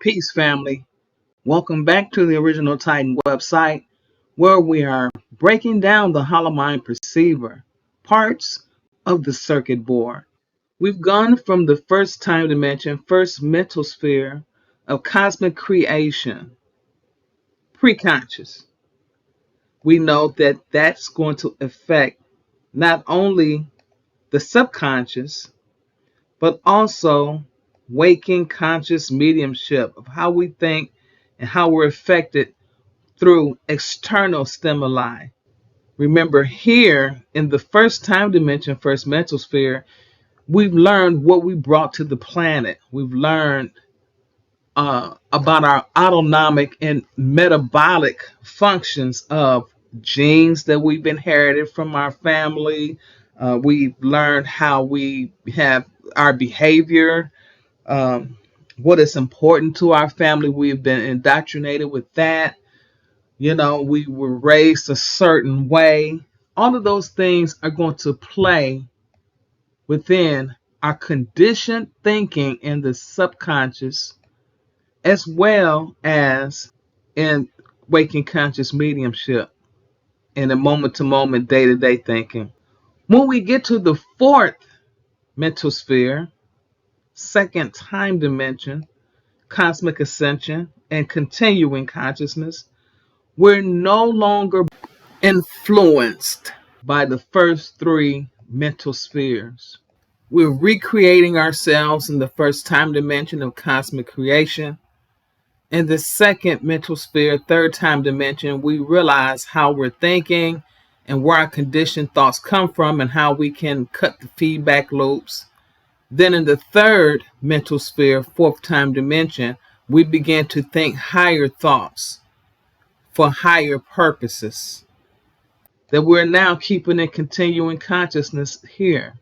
Peace, family. Welcome back to the Original Titan website, where we are breaking down the Hollow Mind Perceiver, parts of the circuit board. We've gone from the first time dimension, first mental sphere of cosmic creation, preconscious. We know that that's going to affect not only the subconscious, but also waking conscious mediumship of how we think and how we're affected through external stimuli. Remember, here in the first time dimension, first mental sphere, we've learned what we brought to the planet. We've learned about our autonomic and metabolic functions of genes that we've inherited from our family. We've learned how we have our behavior, what is important to our family. We've been indoctrinated with that. We were raised a certain way. All of those things are going to play within our conditioned thinking in the subconscious, as well as in waking conscious mediumship and in moment to moment, day to day thinking. When we get to the fourth mental sphere, second time dimension, cosmic ascension, and continuing consciousness, we're no longer influenced by the first three mental spheres. We're recreating ourselves in the first time dimension of cosmic creation. In the second mental sphere, third time dimension, we realize how we're thinking and where our conditioned thoughts come from and how we can cut the feedback loops. Then in the third mental sphere, fourth time dimension, we begin to think higher thoughts for higher purposes that we're now keeping in continuing consciousness here.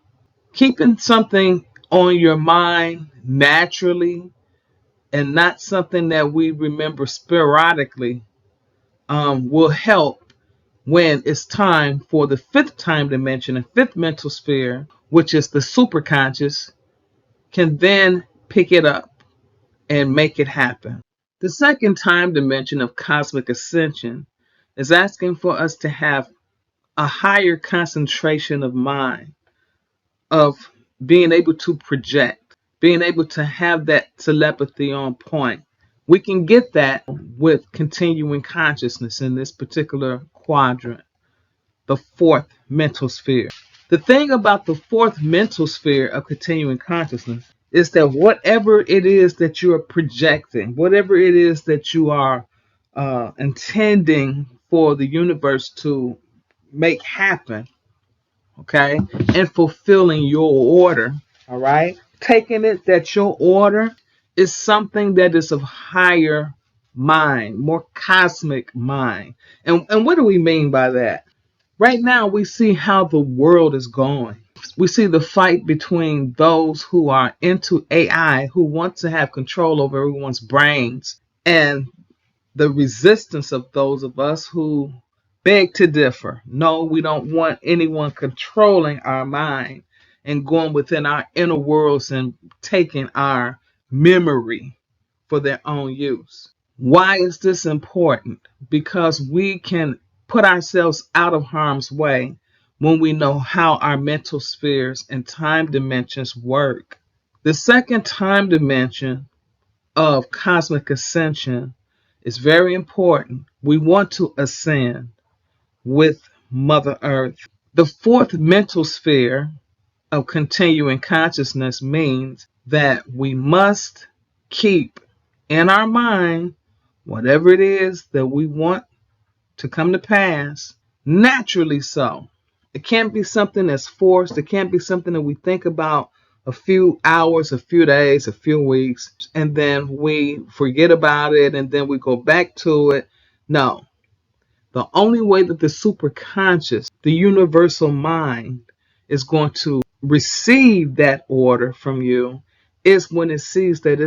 Keeping something on your mind naturally and not something that we remember sporadically will help when it's time for the fifth time dimension and fifth mental sphere, which is the superconscious, can then pick it up and make it happen. The second time dimension of cosmic ascension is asking for us to have a higher concentration of mind, of being able to project, being able to have that telepathy on point. We can get that with continuing consciousness in this particular quadrant, the fourth mental sphere. The thing about the fourth mental sphere of continuing consciousness is that whatever it is that you are projecting, whatever it is that you are intending for the universe to make happen, okay, and fulfilling your order, all right, taking it that your order is something that is of higher mind, more cosmic mind. And what do we mean by that? Right now, we see how the world is going. We see the fight between those who are into AI, who want to have control over everyone's brains, and the resistance of those of us who beg to differ. No, we don't want anyone controlling our mind and going within our inner worlds and taking our memory for their own use. Why is this important? Because we can put ourselves out of harm's way when we know how our mental spheres and time dimensions work. The second time dimension of cosmic ascension is very important. We want to ascend with Mother Earth. The fourth mental sphere of continuing consciousness means that we must keep in our mind whatever it is that we want to come to pass, naturally so. It can't be something that's forced. It can't be something that we think about a few hours, a few days, a few weeks, and then we forget about it and then we go back to it. No. The only way that the superconscious, the universal mind, is going to receive that order from you is when it sees that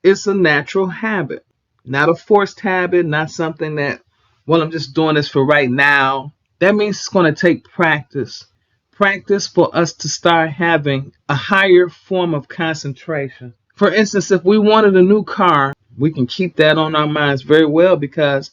it's a natural habit, not a forced habit, not something that, well, I'm just doing this for right now. That means it's going to take practice. Practice for us to start having a higher form of concentration. For instance, if we wanted a new car, We can keep that on our minds very well because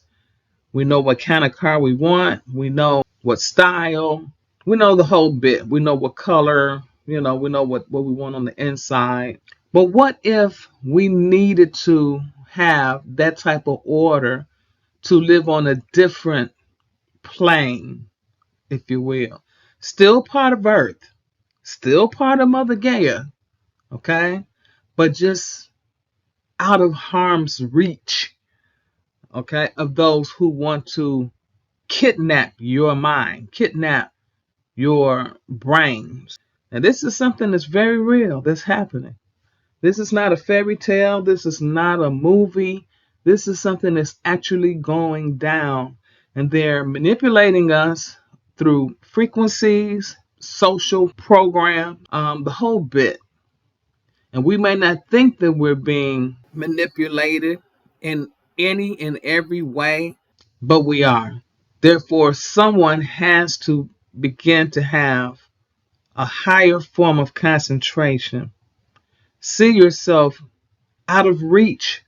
we know what kind of car we want. We know what style. We know the whole bit. We know what color. We know what we want on the inside. But what if we needed to have that type of order to live on a different plane, if you will? Still part of Earth, still part of Mother Gaia, okay? But just out of harm's reach, okay, of those who want to kidnap your mind, kidnap your brains. And this is something that's very real that's happening. This is not a fairy tale. This is not a movie. This is something that's actually going down. And they're manipulating us through frequencies, social program, the whole bit. And we may not think that we're being manipulated in any and every way, but we are. Therefore, someone has to begin to have a higher form of concentration. See yourself out of reach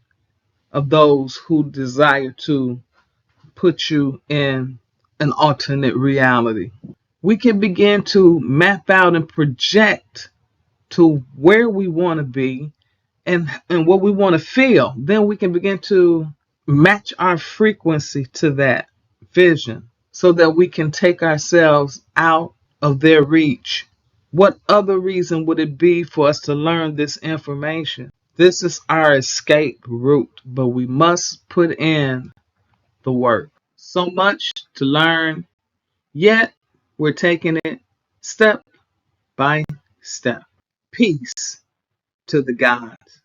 of those who desire to put you in an alternate reality. We can begin to map out and project to where we want to be and what we want to feel. Then we can begin to match our frequency to that vision so that we can take ourselves out of their reach. What other reason would it be for us to learn this information? This is our escape route, but we must put in the work. So much to learn, yet we're taking it step by step. Peace to the gods.